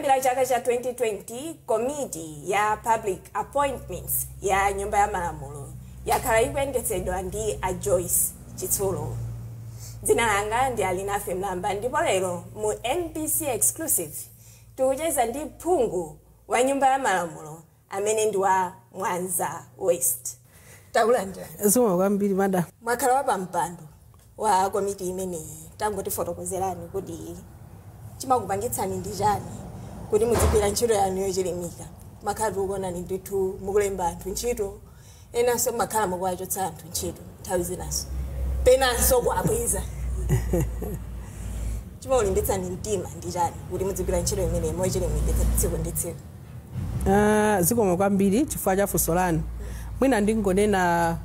kuyambira chaka cha 2020 komiti ya public appointments ya nyumba ya malamulo yakhala ikuyendetsedwa ndi a Joyce Chitsulo. Dzina langa ndi Alinafe Mlamba, ndipo lero mu NBC exclusive tikucheza ndi phungu wa nyumba ya malamulo amene ndi wa Mwanza West. Takulanja zomwe kwambiri madam. Mwakhala wa pampando wa komiti imeneyi, tangotifotokozerani kuti chimakupangitsani ndi chani kuti muzigwira ntchito yanu yochilimika. Makhala tikuonani ndithu mukulemba anthu ntchito, enanso makhala mukuwachotsa anthu ntchito nthawi zinaso, penanso kuabweza. Chimakulimbitsani mtima ndi chani kuti muzigwira ntchito imeneyi mochilimika tsiku ndi tsiku? Zikomo kwambiri chifukwa cha funso lanu. Mwina ndingonena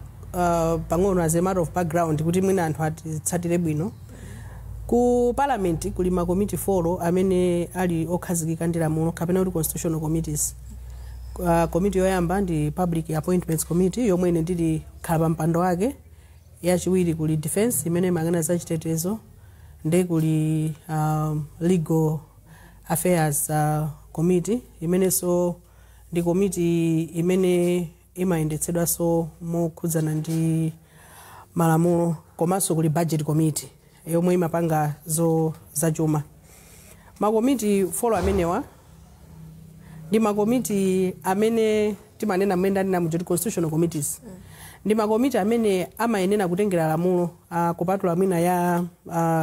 pang'ono as a matter of background kuti mwina anthu atitsatire bwino. Ku parliament kuli ma committee 4 amene ali okhazikika ndi lamulo kapena kuti constitutional committees. Committee yoyamba ndi public appointments committee yomwe ine ndili khala pa mpando wake. Yachiwiri kuli defense imene imayang'ana za chitetezo, ndi kuli legal affairs committee imenenso ndi committee imene imayendetsedwa so mokhudzana ndi malamulo, komanso kuli budget committee yomwe imapanga za chuma. Makomiti 4 amenewa ndi makomiti amene timanena mwenda ndi namuti constitutional committees. Ndi makomiti amene amayenera kutengera lamulo kupatula mwina ya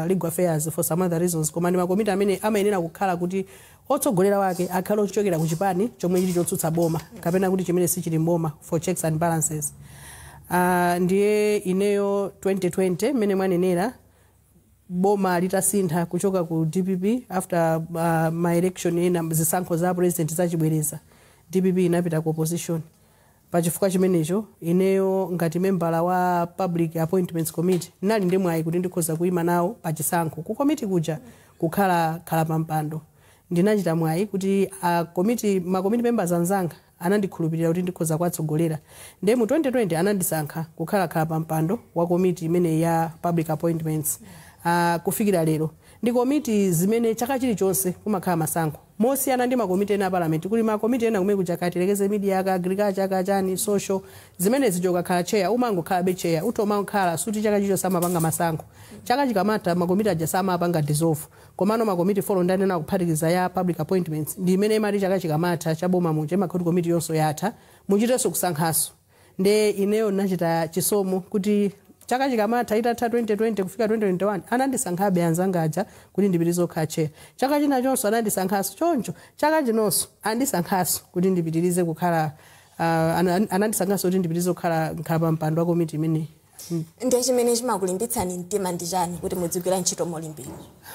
legal affairs for some other reasons, koma ndi makomiti amene amayenera kukhala kuti otsogolera wake akhala ochokera ku chipani chomwe chili chotsutsa boma kapena kuti chimene sichili mboma for checks and balances. Ndiye ineyo 2020 mmene mwanenera boma litasintha kuchoka ku DPP after my election ina zisankho za president zachibwereza, DPP inapita ku opposition. Pachifukwa chimenecho ineyo ngati membala wa public appointments committee nali ndi mwayi kuti ndikhoza kuima nawo pachisankho ku committee kuja kukhala pampando. Ndinachita mwayi kuti makomiti members anzanga anandikhulupirira kuti ndikhoza kuwatsogolera. Ndiye mu 2020 anandisankha kukhala pampando wa komiti imene ya public appointments. Kufikira lero ndi komiti zimene chaka chilichonse kumakhala masankho mosiyana ndi makomiti ena a parliament. Kuli makomiti ena kumene kuchakatilekeze media ka agriculture ka chani social zimene zijoka khala chair umangokhala be chair utomangokhala suti chaka chicho samapanga masankho, chaka chikamata makomiti aja samapanga dissolve. Komano makomiti 4 ndanena kuphatikiza ya public appointments ndi imene imati chaka chikamata chaboma muje makhoti komiti yonso yatha muchitenso kusankhaso. Nde ineyo nachita chisomo kuti chaka chikamata itatha 2020 kufika 2021 anandisankhabe anzanga aja kuti ndipitirize kukhala chair. Chaka chinachonso anandisankhaso choncho, chaka chinonso andisankhaso kuti ndipitirize kukhala anandisankhaso kuti ndipitirize kukhala pa mpando wa komiti imene. Ndiye chimene chimakulimbitsani mtima ndi chani kuti muzigwira ntchito molimbika?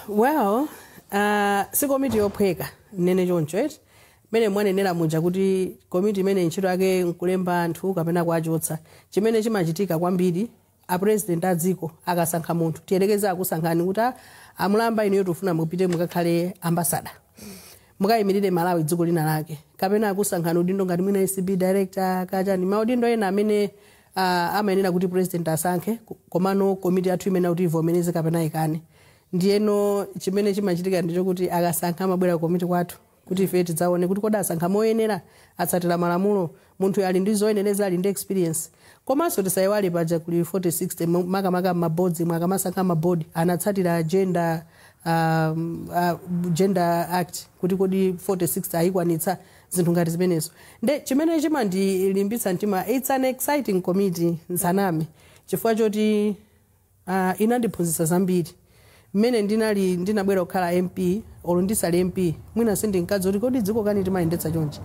Well, si komiti yophweka nene choncho eti mene mwanenera muja kuti komiti imene ntchito yake nkulemba anthu kapena kuachotsa. Chimene chimachitika kwambiri a president a dziko akasankha munthu tiyelekeza akusankhani kuti amulamba ine yotufuna mupite mukakhale ambassador mukayimirire Malawi dziko lina lake, kapena akusankhani udindo ngati mwina ECB director kachani maudindo ena amene amayenera kuti president asankhe, komano komiti yathu imene kuti ivomereze kapena ikane. Ndiyeno chimene chimachitika ndicho kuti akasankha amabwera komiti kwathu kuti ife tidzaone kuti kodi asankha moyenera atsatira malamulo, munthu ali ndi zoyenera ali ndi experience. Komanso tisayiwale paja kuli 4060 makamaka mabodzi mwakamasankha mabodi anatsatira gender act kuti kodi 46 ayikwanitsa zinthu ngati zimenezo. Nde chimene chimandilimbitsa mtima, it's an exciting committee nsaname chifukwa choti inandiphunzitsa zambiri. Mmene ndinabwera kukhala MP olo ndisali MP mwina sindinkadziwa kuti kodi dziko kani timayendetsa chonchi.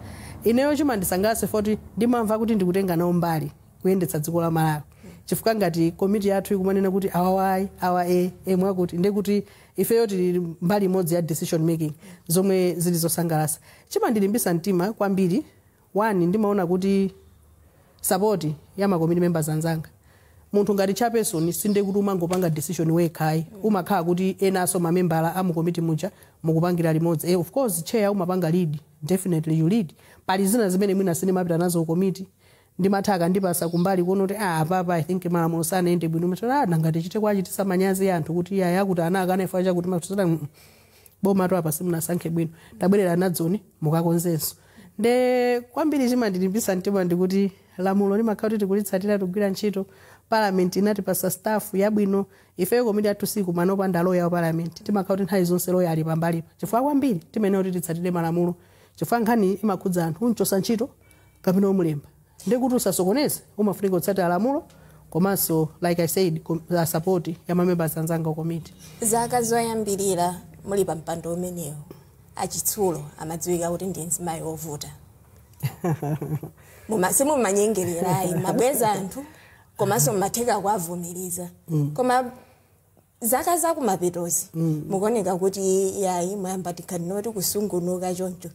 Ineyo chimandisangalatsa foti ndimamva kuti ndikutenga nawo mbali kuyendetsa dziko la Malawi. Chifukwa ngati komiti yathu ikumanena kuti awa mwakuti ndi kuti ifeyo tili mbali imodzi ya decision making zomwe zili zosangalatsa. Chimandilimbitsa mtima kwambiri. One, ndimaona kuti support ya makomiti members anzanga. Munthu ngati chairperson sinde kuti umangopanga decision wekhayi, umakhala kuti enaso mamembala amukomiti muja mukupangira limodzi. Of course chair umapanga lead, definitely you lead. Pali zina zimene mwina sinimapita nazo komiti ndimathaka ndipasa kumbali kuona kuti papa I think malamulo sanayende bwino, ngati chite kwachitisa manyazi ya anthu kuti yakuti ana akanafa chakuti matusana boma to apa simunasankhe bwino tabwerera nadzoni mukakonzenso nde kwambiri chimandilimbisa mtima ndikuti lamulo limakhala kuti tikulitsatira tugwira ntchito parliament inatipasa staff yabwino ifeyo komiti athu siku manopanda loya wa parliament timakhala kuti nthawi zonse loya ali pambalipa chifukwa kwambiri timenewo kuti titsatire malamulo chifukwa nkhani imakhudza anthu unchosa ntchito kapena umulemba ndi kuti usasokoneze umafunika kutsatira lamulo komanso like I said support ya mamembers anzanga komiti zaka zoyambirira muli pa mpando umenewo achitsulo amadziwika kuti ndi mzimayi wovuta simumanyengererayi mabweza anthu komanso mmatheka kuavumiriza koma zaka zakumapetozi mukuoneka kuti yayi mwayamba tikhaninoti kusungunuka choncho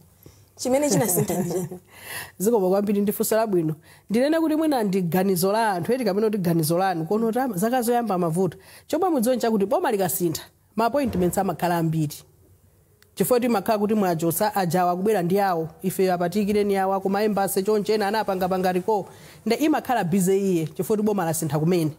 chimene chinasinthanira zikomo kwambiri ndifunso labwino ndinene kuti mwina ndi ganizo la anthu eti kapena kuti ganizo lanu kono kuti zaka zoyamba mavuta chomwe mudziwe chakuti boma likasintha ma appointments amakhala ambiri chifukwa kuti makhala kuti mwajosa ajawa kubwera ndi awo ife apatikireni awo kuma embassy chonchena anapanga riko nde imakhala busy iye chifukwa kuti boma lasintha kumene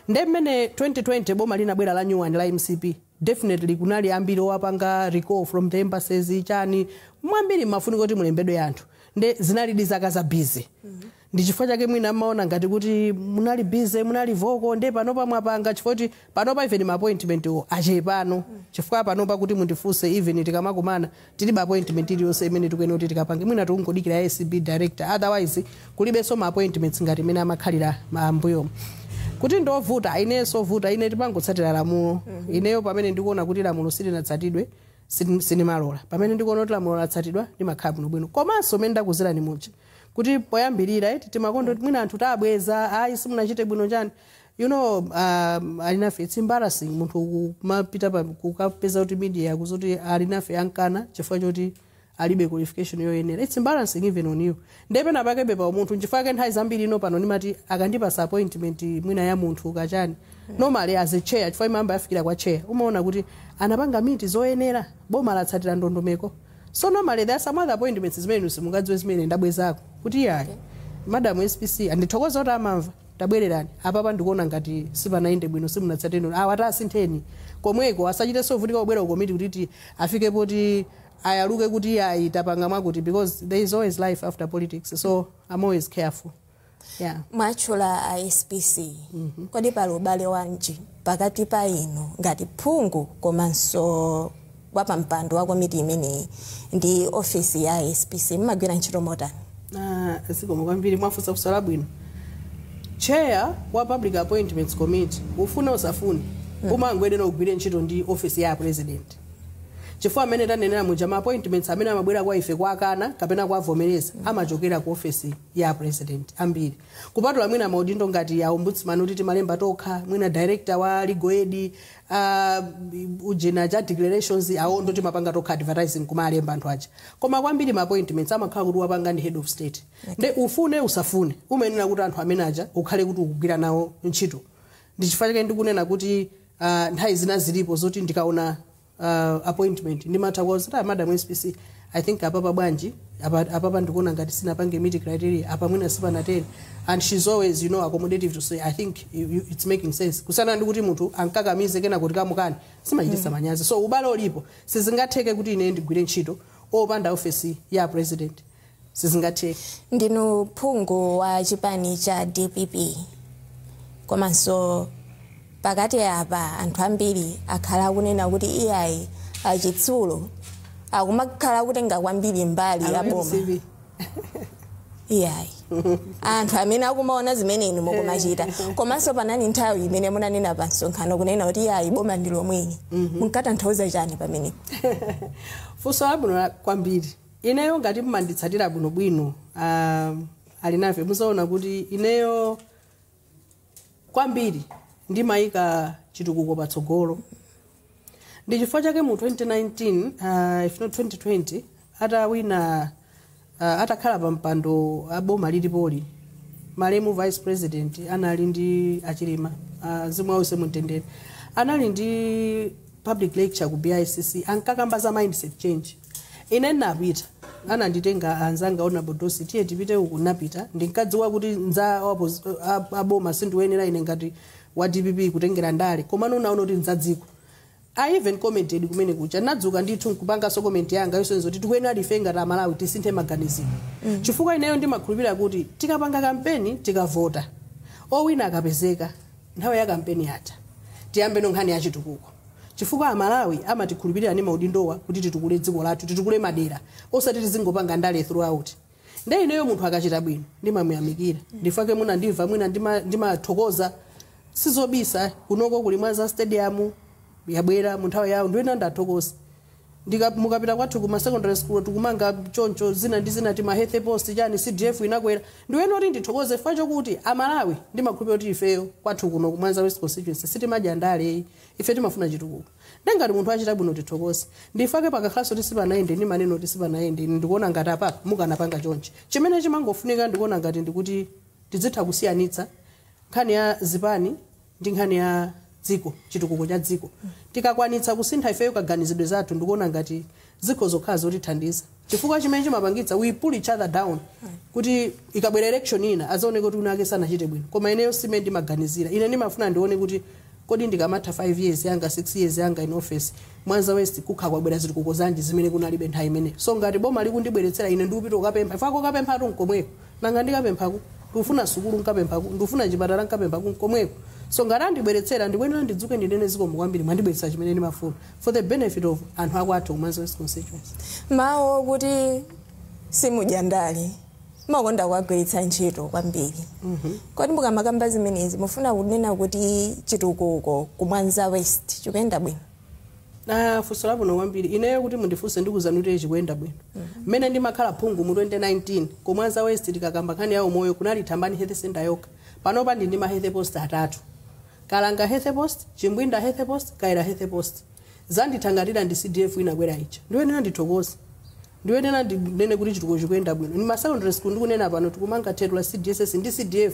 nde mmene 2020 boma linabwera la new one la MCP definitely kunali ambiri owapanga recall from the embassies chani mwambiri mafuniko kuti mulembedwe anthu nde zinali zaka za busy ndi chifukwa chake mwina maona ngati kuti munali busy munali voko nde panopa mwapanga chifukwa kuti panopa even ma appointment achepano chifukwa panopa kuti mundifunse even tikamakumana tili ba appointment iliyonse imene tikuyena kuti tikapange mwina tikungodikira ACB director otherwise kulibenso ma appointments ngati imene amakhalira ambuyo kuti ndovuta inenso vuta ine tipangotsatira lamulo ineyo pamene ndikuona kuti lamulo silinatsatidwe sinimalola pamene ndikuona kuti lamulo latsatidwa limakhala bwino komanso mmene ndakuzirani muja kuti poyambirira timakondo mwina anthu tabweza ayi simunachite bwino chani you know alinafe it's embarrassing munthu kumapita kukapeza kuti media kuzuti alinafe ankana chifukwa choti alibe qualification yoyenera it's embarrassing even on you ndepe napakebe pa munthu nchifukwa nthawi zambiri ino pano nimati akandipasa appointment mwina ya munthu kachani normally as a chair chifukwa imamba yafikira kwa chair umaona kuti anapanga miti zoyenera boma latsatira ndondomeko so normally there are some other appointments zimene simungadziwe zimene ndabwezako kuti yayi madam SPC andithokoza kuti amamva tabwererani apapa ndikuona ngati sipanainde bwino simunatsateni awata asintheni komweko asachite sovutika kubwera ukomiti kuti afike poti ayaluke kuti yayi tapanga mwakuti because there is always life after politics so I'm always careful yeah mwachula SPC kodi pali ubale wanji pakati pa inu ngati phungu komanso wapa mpando wa komiti imene ndi office ya SPC mmagwira ntchito motani zikomo kwambiri mwafunsa kusala bwino chair wa public appointments committee ufuna usafuni umangwedera ugwire ntchito ndi office ya president chifukwa amene tanenera muja ma appointments amene amabwera kwa ife kwa akana kapena kwa avomereza amachokera ku office ya president ambiri kupatula mwina maudindo ngati ya ombudsman kuti timalemba tokha mwina director wa legal aid ujena ja declarations awondo timapanga tokha advertising kumalemba anthu aja koma kwambiri ma appointments amakhala kuti wapanga ndi head of state nde ufune usafune umenera kuti anthu amene aja ukhale kuti ukugwira nawo ntchito ndi chifukwa chake ndikunena kuti nthawi zina zilipo zoti ndikaona appointment ndimata kwa madam SPC I think apapa bwanji apapa ndikuona ngati sinapange meet criteria apa mwina sipanateni and she's always you know accommodative to say I think it's making sense kusana ndi kuti munthu ankakamize kena kuti kamukani simachitisa manyazi so ubale olipo sizingatheke kuti ine ndigwire ntchito opanda office ya president sizingatheke ndinu phungu wa chipani cha DPP komanso pakati apa anthu ambiri akhala kunena kuti iyayi achitsulo akumakhala kutenga kwambiri mbali ya boma iyayi anthu amene akumaona zimene inu mukumachita komanso panani nthawi imene munanena pa msonkhano kunena kuti iyayi boma ndi lomweli munkatanthauza chani pamene funso labwino kwambiri ineyo ngati mmanditsatira bwinobwino alinafe muzaona kuti ineyo kwambiri ndimayika chitukuko patsogolo ndi chifukwa chake mu 2019 if not 2020 atawina atakhala pa mpando aboma lilipoli malemu vice president anali ndi achilima zimwe awuse mutendere anali ndi public lecture ku BICC ankakamba za mindset change ine napita ananditenga anzanga ona bodosi tiye tipite uku napita ndinkadziwa kuti nza aboma sindiwenera ine ngati wa DPP kutengera ndale koma unaona kuti nzadziko I even commented kumene kucha nadzuka ndithu kupanga so comment yanga yosonzo kuti tikuyena lifenga ta Malawi tisinthe maganiziro chifukwa ineyo ndimakhulupirira kuti tikapanga kampeni tikavota owina akapezeka nthawi ya kampeni yatha tiyambe nkhani ya chitukuko chifukwa Amalawi amatikhulupirira ndi maudindowa kuti titukule dziko lathu titukule madera osati tizingopanga ndale throughout nde ineyo munthu akachita bwino ndimamuyamikira ndifake muna ndimva mwina ndimathokoza sizobisa kunoko kuli Mwanza stadium yabwera munthawi yawo ndiwena ndathokoza mukapita kwathu kuma secondary school tukumanga choncho zina ndi zina ti ma health post chani CDF inakwera ndiwena kuti ndithokoze facho kuti Amalawi ndimakhulupirira kuti ifeyo kwathu kuno Mwanza West constituency sitimadya ndale ife timafuna chitukuko ndengati munthu achita bwino tithokoze ndifake pakakhaso tisipanaende ndi maneno tisipanaende ndikuona ngati apa mukanapanga chonchi chimene chimangofunika ndikuona ngati ndikuti tizitha kusiyanitsa nkhani ya zipani ndi nkhani ya dziko chitukuko cha dziko tikakwanitsa kusintha ifeyo kaganizidwe zathu ndikuona ngati dziko zokhala zotithandiza chifukwa chimene chimapangitsa we pull each other down kuti ikabwera election ina azaone kuti unake sanachite bwino koma ineyo simene ndimaganizira ine ndimafuna ndione kuti kodi ndikamatha 5 years yanga 6 years yanga in office Mwanza West kukha kwabwera zitukuko zanji zimene kunalibe nthawi imene so ngati boma likundibweretsera ine ndikupita ukapempha ifako kapempha nkomweko nanga ndikapemphako ndifuna sukulu nkapemphako ndifuna chipatala nkapemphako nkomweko so ngati andibweretsera ndikwenera ndidzuke ndinene zikomo kwambiri mwandibweretsa chimene ndimafuna for the benefit of anthu akwathu Mwanza West constituency mawo kuti simudya ndale makonda kuwagwiritsa ntchito kwambiri kodi mukamakamba zimenezi mufuna kunena kuti chitukuko ku Mwanza West chikuyenda bwino funso labwino kwambiri ineyo kuti mundifunse ndikuzani kuti chikuyenda bwino mmene ndimakhala phungu mu 2019 ku Mwanza West tikakamba nkhani ya umoyo kunali Thambani Health Center yokha panopa ndi ma health post atatu Kalanga Health Post, Chimbwinda Health Post, Kaira Health Post. Zandithangatira ndi CDF inakwera icha. Ndiwenena ndithokoza. Ndiwenena ndinene kuti chitukuko chikuyenda bwino. Ni ma secondary school ndikunena pano tikumanga thetu la CDSS ndi CDF.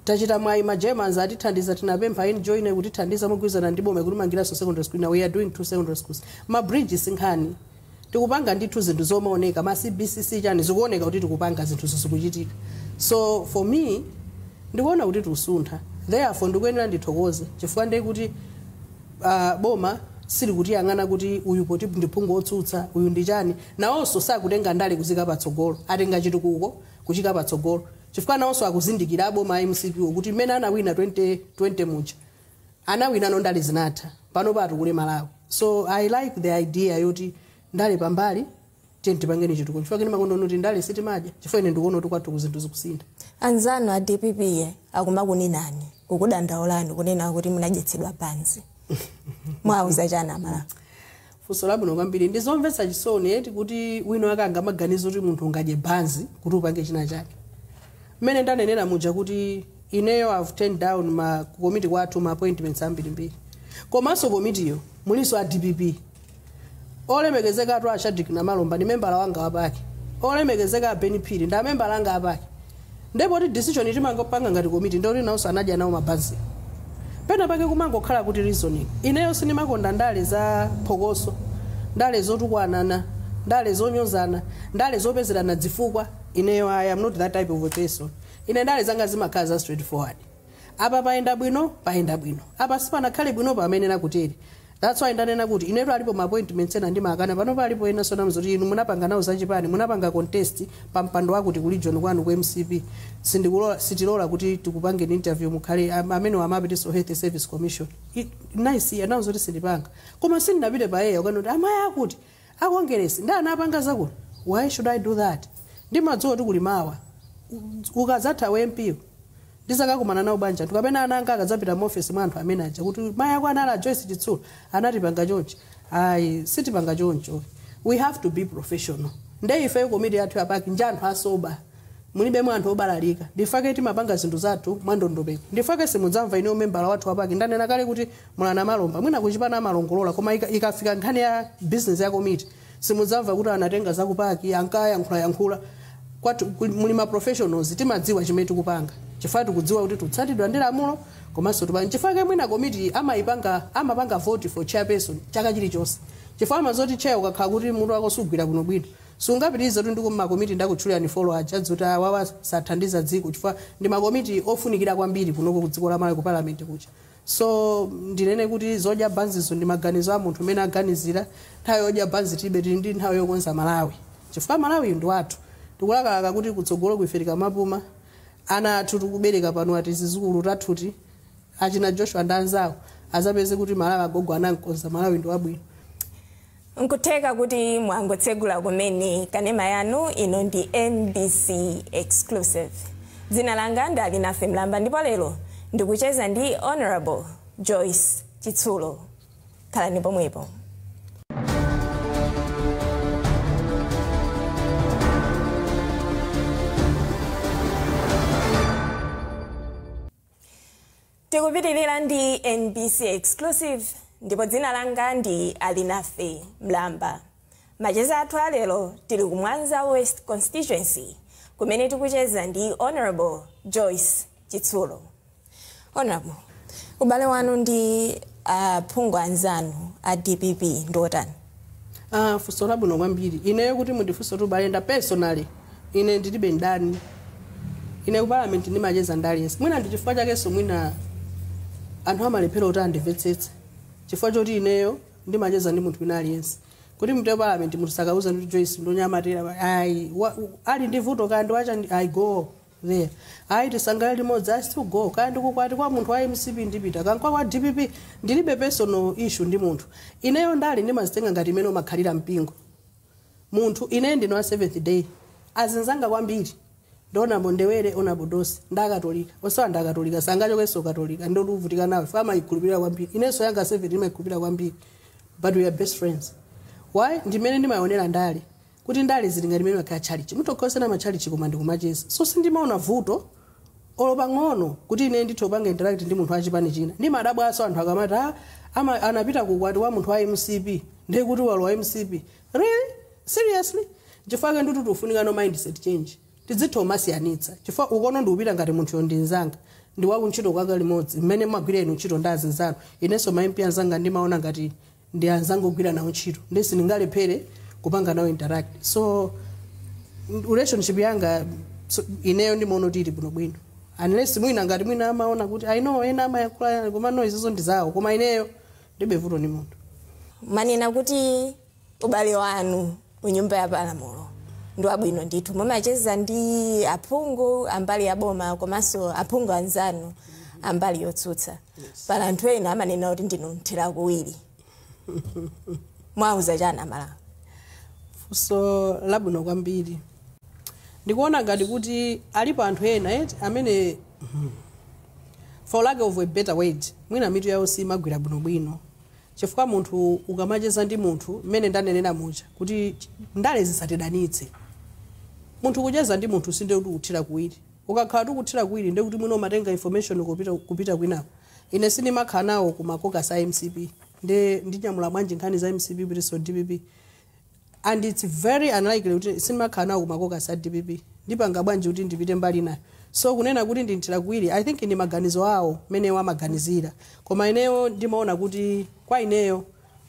Tachita mwayi ma Germans atithandiza tinapempha join kuti thandiza mogwizana ndi boma kuti mangira so secondary school now we are doing 2 secondary schools. Ma bridges nkhani. Tikupanga ndithu zinthu zomaoneka ma CBCC chani zikuoneka kuti tikupanga zinthu zikuchitika. So for me ndikuona kuti tusuntha. Therefore ndikuyenera ndithokoze chifukwa ndi kuti boma sili kuti yang'ana kuti uyu poti ndiphungu otsutsa uyu ndi chani nawonso sakutenga ndale kuzika patsogolo atenga chitukuko kuchika patsogolo chifukwa nawonso akuzindikira boma MCP kuti mmene anawina 2020 mucha anawina no ndale zinatha pano patu kule Malawi so I like the idea yoti ndale pambali tipangeni chitukuko chifukwa kini makondo kuti ndale sitimadya chifukwa ine ndikuona kuti kwathu kuzinthu zikusintha anzano a DPP akumakuninani kukudandaulani kunena kuti munadyetsedwa pansi mwauza chana Malawi funso labwino kwambiri ndizomvetsa chisoni eti kuti wino akanga maganizo kuti munthu ungadye banzi kuti upange china chake mmene ndanenera muja kuti ineyo I've turned down ma committee kwathu ma appointments ambiri komanso komitiyo muliso a DPP olemekezeka atu Shadrack na Malomba ndi membala wanga wapake olemekezeka Benipiri nda membala anga apake ndipo ti decision itimangopanga ngati committee ndoti nawonso anadya nawo mabanzi pena pake kumangokhala kuti reasoning ineyo sinimakonda ndale za phokoso ndale zotukwanana ndale zonyozana ndale zopezerana dzifukwa ineyo I am not that type of a person ine ndale zanga zimakhala za straightforward apa paenda bwino apa sipanakhale bwino pamene nakuteri that's why ndanena kuti ineyo alipo ma appointments ena ndi makana pano palipo ena sona mzoti inu munapanga nawo zachipani munapanga contest pa mpando wako ku region kwanu ku MCP sitilola kuti tikupange interview mukhale amene wamapiti so health service commission nice ya nawo zoti silipanga koma sindinapite pa yeye ukanoti amaya akuti akongeresi ndana apanga zakuti why should I do that ndimadzowa kuti kulimawa ukazatha wempiwo ndisakakumana nawo banja tukapena ananga akadzapita mu office mwa anthu amene aja kuti maya kwa anala Joyce Chitsulo anatipanga chonchi ayi sitipanga choncho we have to be professional nde ife committee yathu yapaki njanthu asoba mulibe mu anthu obalalika ndifake timapanga zinthu zathu mwandondopeko ndifake simudzamva ine membala wathu wapaki ndanena kale kuti mulana Malomba mwina kuchipana amalongolola koma ikafika nkhani ya business ya committee simudzamva kuti anatenga zakupaki yankhula kwatu mulima professionals timadziwa chimene tikupanga chifatu kudziwa kuti tutsatidwa ndi lamulo komanso tupanga chifake mwina committee amapanga vote for chairperson chaka chilichonse chifukwa mazoti chair ukakhala kuti munthu wako sugwira kuno bwino sungapitiriza kuti ndiko makomiti ndakutchulira ni follow aja dzoti wawa sathandiza dziko chifukwa ndi makomiti ofunikira kwambiri kunoko ku dziko la Malawi ku parliament kucha so ndinene kuti zodya bhanzizo ndi maganizo a munthu amene aganizira nthawi yodya bhanzi tibe tili ndi nthawi yokonza Malawi chifukwa Malawi ndi wathu tikulakalaka kuti kutsogolo kuiferika mapuma ana athu tikubereka pano ati zizukulu tathuti achina Joshua ndi anzawo azapeze kuti Malawi agogo anankonza Malawi ndi wabwino. Nkutheka kuti mwangotsegula kumene kanema yanu ino ndi NBC exclusive. Dzina langa ndali nafe Mlamba ndipo lero ndikucheza ndi Honorable Joyce Chitsulo. Khalani pomwepo. Tikupitirira ndi NBC exclusive ndipo dzina langa ndi Alinafe Mlamba. Macheza athu alero tili ku Mwanza West constituency kumene tikucheza ndi Honorable Joyce Chitsulo. Honorable, ubale wanu ndi aphungu anzanu a DPP ndotani? Funso labwino kwambiri. Ineyo kuti mundifunse kuti ubale nda personally ine ndilibe ndani. Ine ku parliament ndimacheza ndaliyense. Mwina ndi chifukwa chakenso mwina anthu amalephera kuti andimvetsetse. Chifukwa choti ineyo ndimacheza ndi munthu wina aliyense. Kuti mteo parliament munthu sakauza ndi Joyce ndonyamatira ali ndi vuto kandi wacha I go there. Tisangalale limodzi I still go kandi kukwati kwa munthu wa MCP ndipita kankwa kwa DPP ndilibe personal issue ndi munthu. Ineyo ndali ndimazitenga ngati imene umakhalira mpingo. Munthu ine ndino 7th day azinzanga kwambiri. Ndona Mondewere ona Bodosi ndakatolika osawa ndakatolika sangacho kweso katolika ndovutika nawe fama ikhulupirira kwambiri inenso yanga 7 imayikhulupirira kwambiri but we are best friends. Why ndimene ndimayonera ndale kuti ndale zili ngati imene makhala chalichi mutokosana machalichi koma ndikumacheza so sindimaona vuto olopa ng'ono kuti ine nditopanga interact ndi munthu achipani china ndimadabwaso anthu akamati anapita kukwati wa munthu wa MCP ndiye kuti walo wa MCP really seriously chifukwa ndi tufunika no mindset change tidzitho masiyanitsa chifukwa ukono ndiupita ngati munthu yondinzanga ndi wakuntchito kwaka limodzi mmene mwagwira inu ntchito ndazinzano inenso ma-MP anzanga ndimaona ngati ndi anzanga ogwira nawo ntchito ndesi ndingalephere kupanga nawo interact so relationship yanga ineyo ndimaona kuti ili bwinobwino unless mwina ngati mwina amaona kuti I know ena amayankhula koma no izizo ndi zawo koma ineyo ndibe vuto ndi munthu. Manena kuti ubale wanu unyumba ya Palamulo ndo abwino ndithu mumacheza ndi aphungu ambali ya boma komanso aphungu anzanu ambali yotsutsa pala anthu ena amanena kuti ndinunthira kuwiri mwauza chana Malawi? So labwino kwambiri ndikuona ngati kuti alipo anthu ena amene for lack of a better word mwina mitu yawo simagwira bwinobwino chifukwa munthu ukamacheza ndi munthu mmene ndanenera mucha kuti ndale zisatidanitse. Munthu kucheza ndi munthu sinde kuti uthira kuwiri ukakhala ukuthira kuwiri ndi kuti mwino matenga information kupita kwinako ine sindimakhala nawo kumakoka sa MCP ndinyamula mwanji nkhani za MCP briso DPP and it's very unlikely kuti sindimakhala nawo kumakoka sa DPP ndipanga bwanji kuti ndipite mbali nayo so kunena kuti ndinthira kuwiri I think ndi maganizo awo mene wamaganizira koma ineyo ndimaona kuti kwa ineyo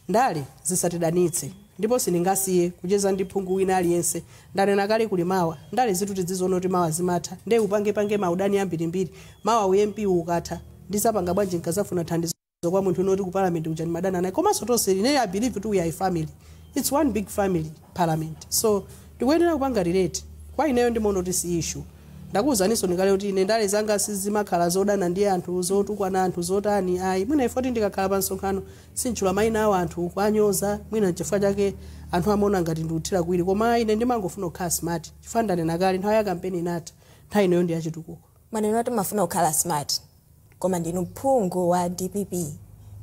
ndale zisatidanitse ndipo siningasiye kucheza ndi phungu wina aliyense ndanena kale kuli mawa ndale zitu tidzizoona kuti mawa zimatha ndiye upange maudani ambirimbiri mawa UMP ukatha ndisapanga bwanji nkazafuna thandizo kwa munthu unoti ku parliament uchani madana naye komanso tonse ine I believe that we are a family, it's one big family parliament so tikuyenera kupanga relate kwa ineyo ndimaona kuti si issue. Ndakuwuzaniso ndikale kuti ine ndale zanga sizimakhala zodana ndi anthu zotukwana anthu zotani ayi mwina ifoti ndikakhala pa nsonkhano sinchula mayina awo anthu kwanyoza mwina chifukwa chake anthu amaona ngati ndikuthira kuwiri koma ine ndimangofuna kukhala smart chifukwa ndanena kale nthawi ya kampeni inatha nthawi ineyo ndi yachitukuko. Maneno ati mafuna kukhala smart koma ndinu phungu wa DPP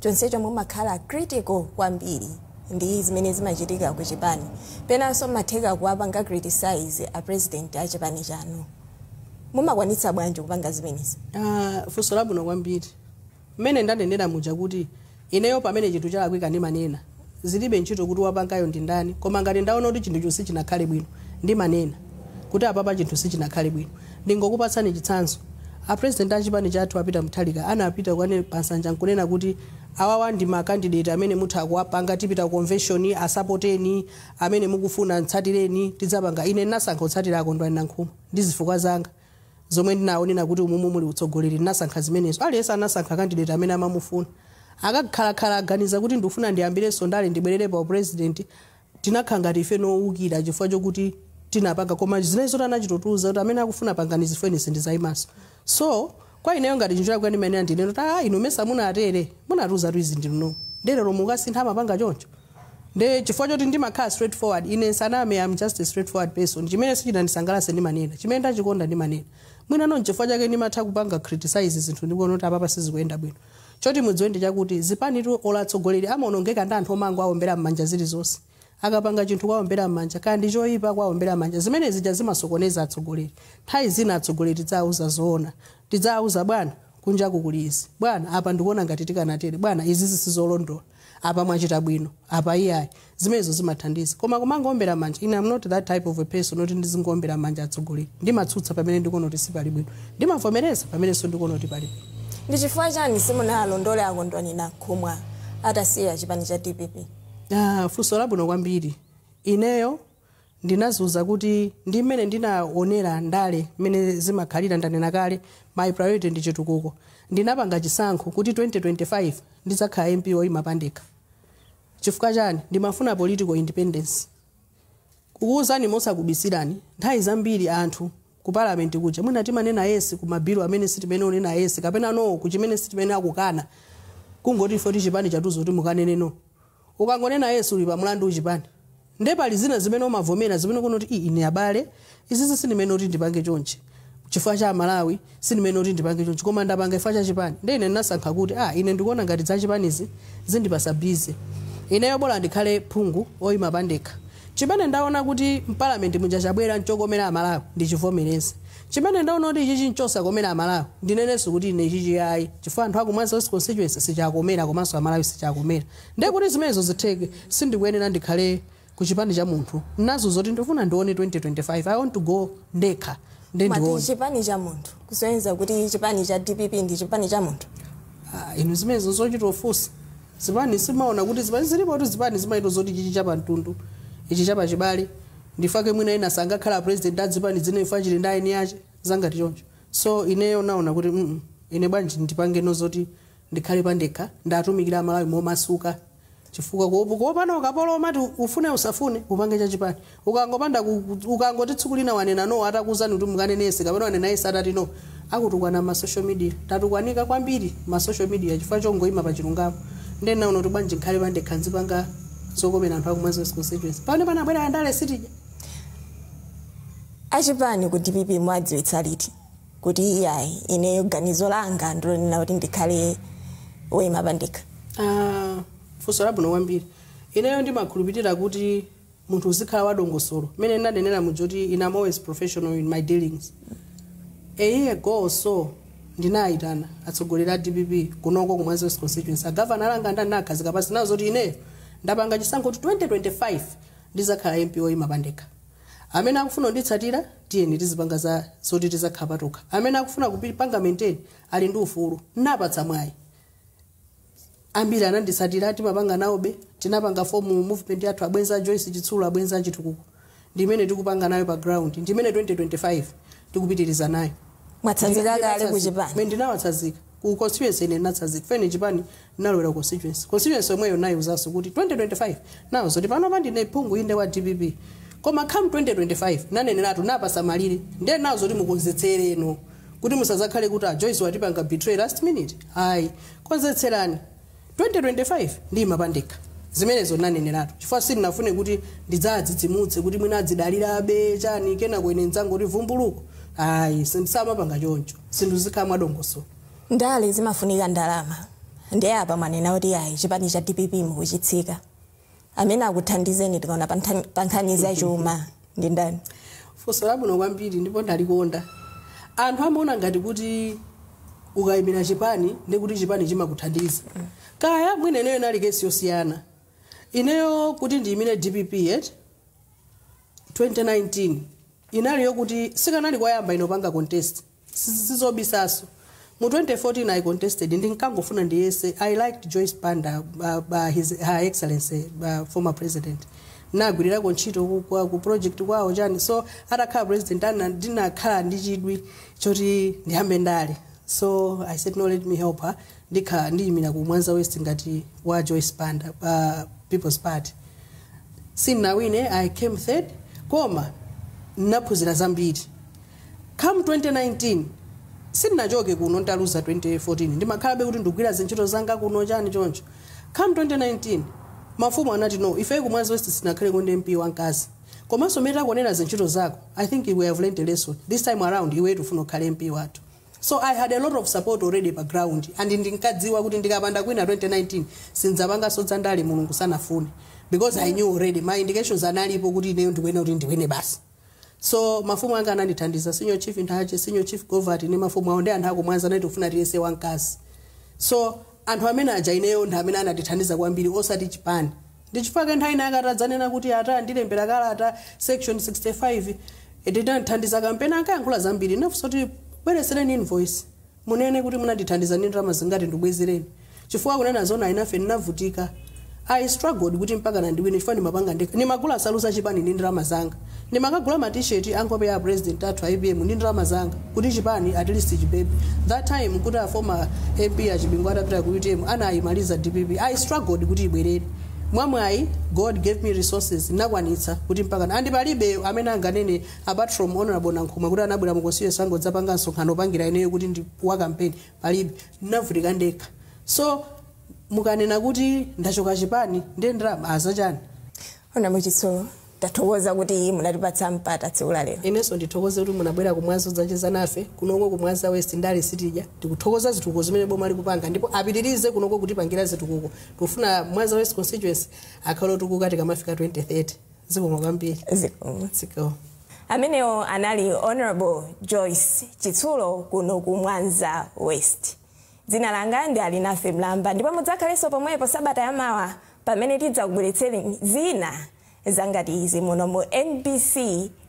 chonsecho mumakhala critical kwambiri ndi zimene zimachitika ku chipani penanso matheka kuwapanga criticize a president a chipani chanu mumakwanitsa bwanji kupanga zimenezi? Funso labwino kwambiri mmene ndanenera muja kuti ineyo pamene chinthu chalakwika ndimanena zilibe ntchito kuti wapangayo ndi ndani koma ngati ndaona kuti chinthu chonse chinakhale bwino ndimanena kuti apapa chinthu sichinakhale bwino ndingokupatsani chitsanzo a president a chipani chathu apita Muthalika anapita kwane pansanja nkunena kuti awawa ndi ma candidate amene mutha kuwapanga tipita convention asupporteni amene mukufuna ntsatireni tidzapanga ine nasankha utsatira akondwani na nkhuma ndi zifukwa zanga zomwe ndinaonena kuti umumu muli utsogoleri ndinasankha zimenezo aliyense anasankha candidate amene amamufuna akakhala aganiza kuti ndifuna ndiyambirenso ndale ndibwerere pa president tinakhala ngati ife nowukira chifukwa chokuti tinapanga koma zinezo tanachitotuza kuti amene akufuna panganizi fenisi ndizayimaso so kwa ineyo ngati chinjoya kwani mene ndineno ta inu mesa munatere munatuza tuizi ndino ndero mukasintha amapanga choncho nde chifukwa choti ndimakhala straightforward ine saname am just a straightforward person chimene sichinandisangalatse ndimanena chimene ndachikonda ndimanena mwina non chifukwa chake ndimatha kupanga criticize zinthu ndikuona kuti apapa sizikuyenda bwino choti mudziwe ndi chakuti zipanitu olatsogoleri amaonongeka ndi anthu omango awombera m'manja zilizonse akapanga chinthu kwawombera m'manja kandi choyipa kwawombera m'manja zimene zija zimasokoneza atsogoleri nthawi zina atsogoleri tidzauza zoona tidzauza bwana kunja kukulizi bwana apa ndikuona ngati tikanatere bwana izi sizolondola apa mwachita bwino apa iyayi zimenezo zimathandiza koma kumangowombera manja ine am not that type of a person oti ndizingowombera manja atsogoleri ndimatsutsa pamene ndikuona kuti sipali bwino ndimavomereza pamenenso ndikuona kuti pali bwino ndi chifukwa chani simunalondole akondwani nakhumwa atasiya chipani cha DPP funso labwino kwambiri ineyo ndinazuza kuti ndi mmene ndinaonera ndale mmene zimakhalira ndanena kale my priority ndi chitukuko ndinapanga chisankho kuti 2025 ndidzakhala MP oyimapandeka chifukwa chani ndimafuna political independence kukuwuzani mosakubisirani nthawi zambiri anthu ku parliament kuja mwina timanena yesi ku mabiro amene sitimene onena yesi kapena no kuchimene sitimene akukana kungoti ifoti chipani chatuzo kuti mukanene no ukangonena yesi uli pa mlandu uchipani nde pali zina zimene umavomera zimene kunoti ine abale izizi sinimene oti ndipange chonchi chifukwa cha Malawi sinimene oti ndipange chonchi koma ndapanga chifukwa cha chipani nde ine ndinasankha kuti ine ndikuona ngati za chipanizi zindipasa busy ineyo bola ndikhale phungu oyimapandeka chimene ndaona kuti mparliament muja chabwera nchokomera Malawi ndichivomereze chimene ndaona kuti ichi chinchosa komera Malawi ndinenenso kuti ine ichi yayi chifukwa anthu akumwanza West constituency sichakomera komanso Malawi sichakomera nde kuti zimenezo zitheke sindikuyenera ndikhale ku chipani cha munthu nazo zoti ndifuna ndione 2025 I want to go ndekha ndione chipani cha munthu kusenza kuti chipani cha DPP ndi chipani cha munthu inu zimenezo zochitofusa zipani simaona kuti zipani zilipo kuti zipani zimaito zoti chichi chapa mtundu ichi chapa chibali ndifake mwina ina sangakhala president adzipani dzine ifa chili ndaye ni yache zangati choncho so ineyo naona kuti ine bwanji ndipange nozoti ndikhale pandekha ndatumikira Malawi momasuka chifukwa kuopana ukapolo mati ufune usafune upange cha chipani ukangopanda ukangoti tsikulina wanena no atakuzani kuti mukanenese kapena wanena yesa atati no akutukwana ma social media tatukwanika kwambiri ma social media chifukwa chongoima pa chilungamo ndene naona kuti bwanji ndikhale pandekha nzipanga sokomera anthu akumwanza West constituency pano panabwera andale sitija achipani ku DPP mwadziwitsa liti kuti iyayi ine ganizo langa ndilonena kuti ndikhale oyimapandeka funso labwino kwambiri ineyo ndimakhulupirira kuti munthu uzikhala wadongosolo mene ndadenera mujoti ine am always professional in my dealings a year ago so ndinayitana atsogolera DPP kunoko kumwanza West constituency agavana langa ndanakazika pasi nazo kuti ineyo ndapanga chisankho kuti 2025 ndizakhala MP oyimapandeka amene akufuna nditsatira tiyeni tizipanga za zoti tizakhala patoka amene akufuna kupanga maintain ali ndi ufulu napatsa mwayi ambiri anandisatira timapanga naobe tinapanga fomu movement yathu abwenza Joyce Chitsulu abwenza chitukuko ndimene tikupanga nayo pa ground ndimene 2025 tikupitiriza nayo mwatsanzika kale ku chipani mimi ndinawatsazika ku constituency ine natsazika fene chipani nalowera constituency omweyo nayo uzaso kuti 2025 nawo zoti pano pandine phungu inde wa DPP koma come 2025 nanenera napasa malire ndiye nazo zoti mukonzetsereno kuti musazakhale kuti Joyce watipanga betray last minute hayi konzetserani 2025 ndi mapandeka zimenezo naneneratu chifukwa sindinafune kuti ndidzadzidzimutse kuti mwina adzidalirabe chani kena kwene nzango kuti vumbuluko hayi sindisamapanga choncho sinduzikhala mwadongoso ndale zimafunika ndalama ndiye apa manena kuti hayi chipani cha DPP mukuchitsika amene akuthandizeni tikaona pankhani za chuma ndi ndani funso labwino kwambiri ndipo ndalikonda anthu amaona ngati kuti ukayimira chipani ndi kuti chipani chimakuthandiza kaya mwina ineyo nali kesi yosiyana ineyo kuti ndiyimire DPP 2019 inali yokuti sikanali kwayamba inopanga contest sizobisaso mu 2014 I contested ndinkangofuna ndiyese I liked Joyce Banda her excellency former president nagwirirako ntchito ku project kwawo chani. So atakhala president ndinakhala ndi chidwi choti ndiyambe ndale. So I said no, let me help her. Ndiyimira ku Mwanza West ngati wa Joyce Banda People's Party. Sinawine, I came third. Koma naphunzira zambiri. Come 2019 sinachoke kuno ntaluza 2014 ndimakhalabe kuti ndikugwira zintchito zanga kuno chani choncho. Come 2019 mafumu anati no, ife ku Mwanza West sinakhale konde MP wankazi. Komanso meta kuonera zintchito zako, I think we have learned a lesson. This time around iwe tufuna ukhale MP watu. So I had a lot of support already background and ndinkadziwa kuti ndikapanda kwina 2019 sinzapanga sodzandale mulungu sanafune, because I knew already my indications analipo kuti ineyo ndiwene basi. So mafumu anga anandithandiza, senior chief Ntache, senior chief Govert ne mafumu awo ndi anthu ako Mwanza naiti ufuna tiyese wankazi. So anthu amene aja ineyo ndi amene anandithandiza kwambiri osati chipani. Ndichifaka nthawi ina akatadzanena kuti ata ndilembera kalata section 65 ndithandiza kampeni ankayankhula zambiri nafunso kuti bweresereni invoice munene kuti munandithandiza ndi ndalama zingati ndibwezereni. Chifukwa kunena zona inafe ndinavutika. I struggled kuti mpaka nandiwine chifukwa ndimapanga ndeka. Nimagula salusa chipani ndi ndalama zanga. Nimakagula ma t-shirt ankope ya president athu IBM ndi ndalama zanga kuti chipani at least chipepe. That time kuti a former MP achibingu atapita ku UTM anayimaliza DPP. I struggled kuti ibwerere. Mwamwayi God gave me resources nakwanitsa kuti mpaka andi palibe amene anganene apart from honorable Nankhuma kuti anabwera mu constituency sango dzapanga nsonkhano pangira ineyo kuti ndi wa campaign palibe, ndinavutika ndekha. So mukanena kuti ndachoka chipani ndi ndalama azachani. Honorable Chitsolo, tathokoza kuti munatipatsa mpata tsiku lero. Inenso ndithokoze kuti munabwera ku Mwanza kudzacheza nafe kunoko ku Mwanza West ndali sitija. Ndikuthokoza zitukuko zimene boma likupanga ndipo apitirize kunoko kuti pangira zitukuko. Tufuna Mwanza West constituency akhalo tukuka tikamafika 2030. Zikomo kwambiri. Zikomo. Ameneyo anali Honorable Joyce Chitsolo kuno ku Mwanza West. Dzina langa ndi Alinafe Mlamba ndipo mudzakhalenso pomwepo Sabata yamawa pamene tidzakubweretsereni zina zangati izi muno mu NBC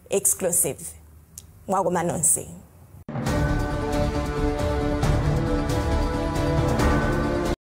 Exclusive. Mwakoma nonse.